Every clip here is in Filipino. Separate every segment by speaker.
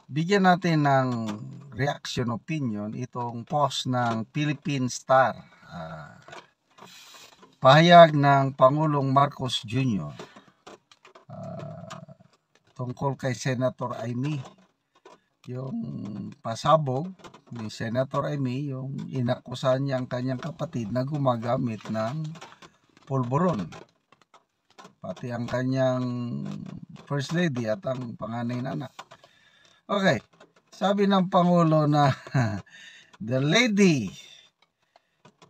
Speaker 1: Bigyan natin ng reaction opinion itong post ng Philippine Star. Pahayag ng Pangulong Marcos Jr. Tungkol kay Senator Amy. Yung pasabog ni Senator Amy, yung inakusahan niya ang kanyang kapatid na gumagamit ng pulburon. Pati ang kanyang First Lady at ang panganay na anak. Okay, sabi ng Pangulo na the lady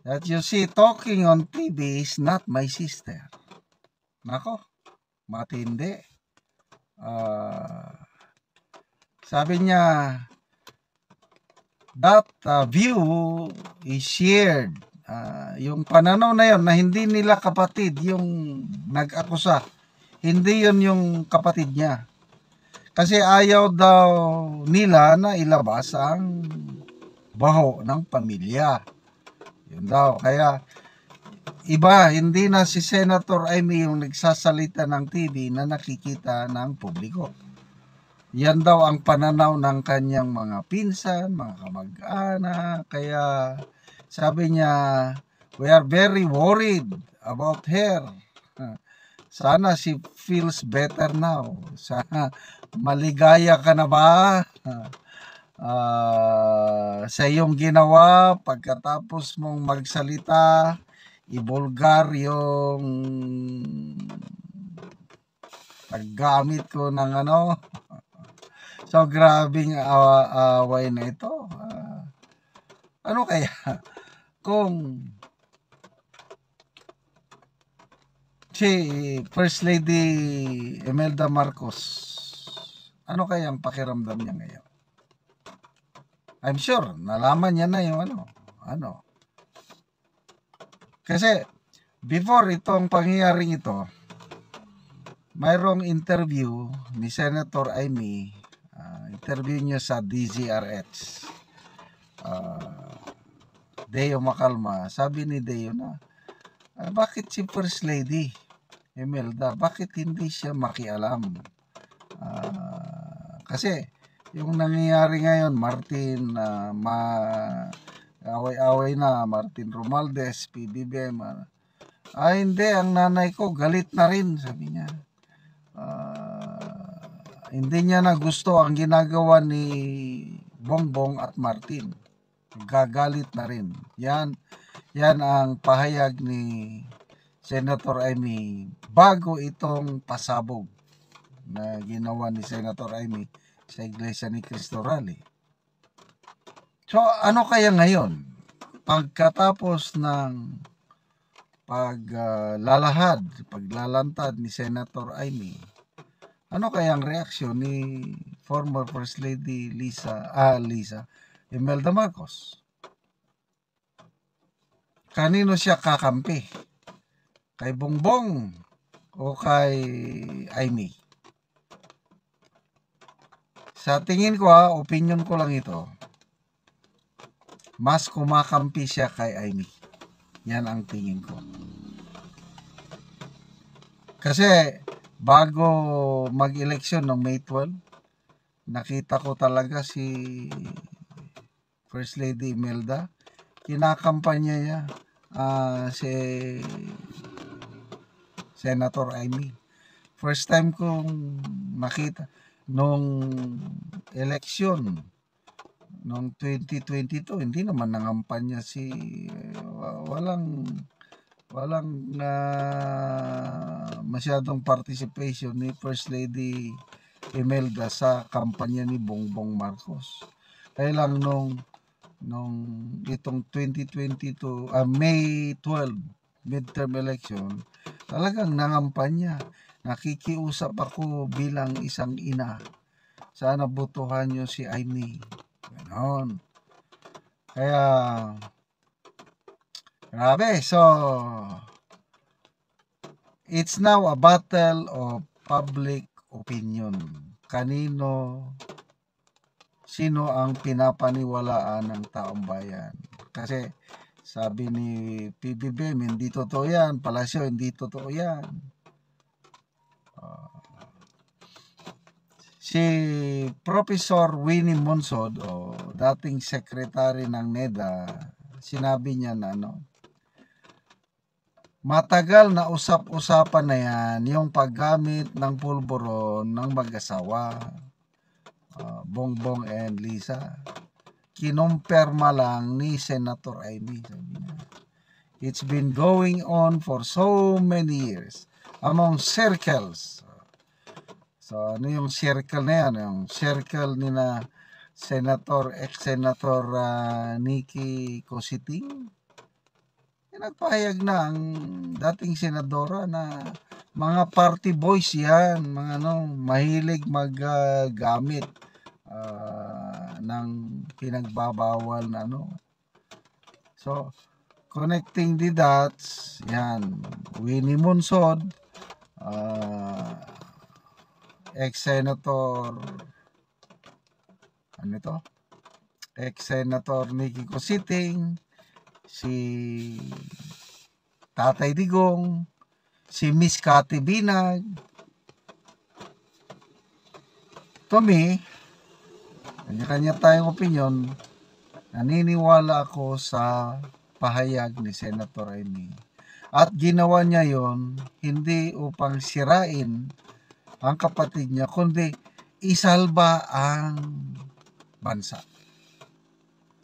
Speaker 1: that you see talking on TV is not my sister. Nako, matindi. Sabi niya, that view is shared. Yung pananaw na yun na hindi nila kapatid yung nag-akusa. Hindi yun yung kapatid niya. Kasi ayaw daw nila na ilabas ang baho ng pamilya. Yun daw. Kaya iba, hindi na si Senator Amy yung nagsasalita ng TV na nakikita ng publiko. Yan daw ang pananaw ng kanyang mga pinsan, mga kamag-anak. Kaya sabi niya, we are very worried about her. Sana she feels better now. Sana maligaya ka na ba sa iyong ginawa pagkatapos mong magsalita, ibulgar yung paggamit ko ng ano. So grabing away na ito. Ano kaya kung si First Lady Imelda Marcos, ano kaya ang pakiramdam niya ngayon? I'm sure nalaman niya na yung ano. Kasi before itong pangyayaring ito, mayroong interview ni Senator Amy, interview niya sa DZRH. Deo Macalma, sabi ni Deo na, bakit si First Lady Imelda, bakit hindi siya makialam? Kasi yung nangyayari ngayon, Martin, away-away na, Martin Romualdez, PBBM, hindi, ang nanay ko galit na rin, sabi niya. Hindi niya na gusto ang ginagawa ni Bongbong at Martin. Gagalit na rin. Yan ang pahayag ni Senator Amy bago itong pasabog na ginawa ni Senator Amy sa Iglesia ni Cristo Rally. So, ano kaya ngayon? Pagkatapos ng paglalantad ni Senator Amy, ano kaya ang reaksyon ni former First Lady Imelda Marcos? Kanino siya kakampi? Kay Bongbong o kay Amy? Sa tingin ko, opinion ko lang ito, mas kumakampi siya kay Amy. Yan ang tingin ko. Kasi bago mag-eleksyon ng May 12, nakita ko talaga si First Lady Imelda, kinakampanya niya si Senator Amy. First time kong nakita nung eleksyon noong 2022, hindi naman nangampanya walang masyadong participation ni First Lady Imelda sa kampanya ni Bongbong Marcos. Kaya lang nung itong 2022, May 12 midterm election, talagang nangampanya. Nakikiusap ako bilang isang ina. Sana botohan nyo si Amy. Ganon. Kaya, grabe. So, it's now a battle of public opinion. Sino ang pinapaniwalaan ng taong bayan? Kasi, sabi ni PBBM, hindi totoo yan. Palasyo, hindi totoo yan. si Professor Winnie Monsod, o dating secretary ng NEDA, sinabi niya na matagal na usap-usapan na yan yung paggamit ng pulburon ng mag-asawa, Bongbong and Lisa. Kinumpirma lang ni Senator Amy. It's been going on for so many years among circles. So, ano yung circle na yan? Yung circle ni na ex-senator Nikki Cositing. Nagpahayag na ang dating senadora na mga party boys yan, mga mahilig maggamit ng pinagbabawal na So, connecting the dots, yan, Winnie Monsod, ex-senator, ex-senator Nikki Cositing, si Tatay Digong, si Miss Cathy Binag. To me, kanya-kanya tayong opinion, naniniwala ako sa pahayag ni Senator Amy. At ginawa niya yon hindi upang sirain ang kapatid niya, kundi isalba ang bansa.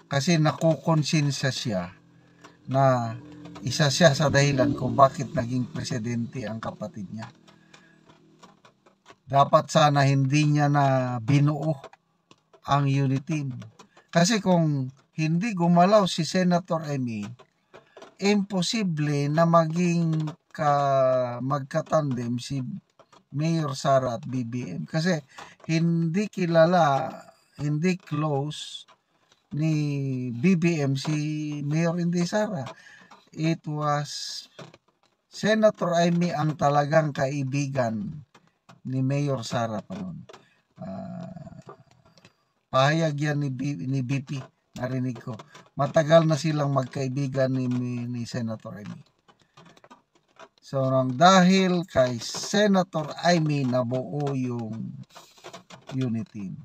Speaker 1: Kasi nakukonsensya siya na isa siya sa dahilan kung bakit naging presidente ang kapatid niya. Dapat sana hindi niya na binuo ang unity team. Kasi kung hindi gumalaw si Senator Amy, imposible na maging magkatandem si Mayor Sara at BBM. Kasi hindi kilala, hindi close ni BBM si Mayor Inday Sara. It was Senator Amy ang talagang kaibigan ni Mayor Sara pa noon. Pahayag yan ni BP, narinig ko. Matagal na silang magkaibigan ni Senator Amy. So, dahil kay Senator Amy nabuo yung unity.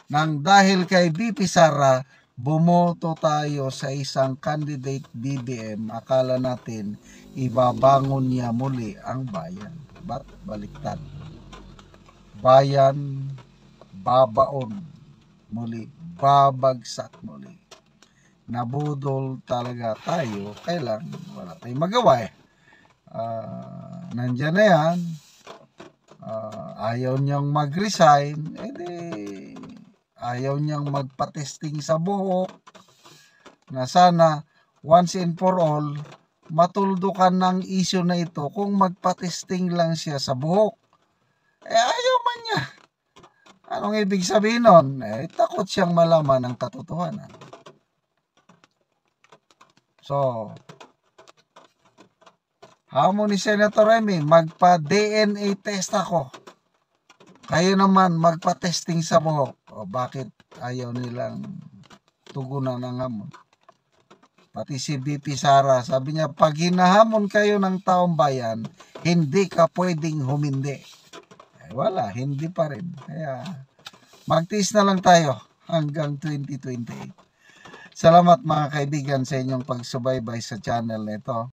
Speaker 1: Nang dahil kay BP Sara, bumoto tayo sa isang candidate BBM, akala natin ibabangon niya muli ang bayan. Ba't baliktad? Bayan, babaon muli, babagsak muli. Nabudol talaga tayo, kailan wala tayong magawa nandyan na yan, ayaw niyang mag-resign, ayaw niyang magpa-testing sa buhok, na sana once and for all matuldukan ng issue na ito kung magpa-testing lang siya sa buhok. Ayaw man niya. Anong ibig sabihin nun? Takot siyang malaman ang katotohanan. So, hamon ni Senator Amy, magpa-DNA test ako. Kayo naman magpa-testing sa buhok. O bakit ayaw nilang tugunan ng hamon? Pati si BP Sara, sabi niya, pag hinahamon kayo ng taong bayan, hindi ka pwedeng humindi. Wala, hindi pa rin. Kaya magtiis na lang tayo hanggang 2028. Salamat mga kaibigan sa inyong pagsubaybay sa channel nito.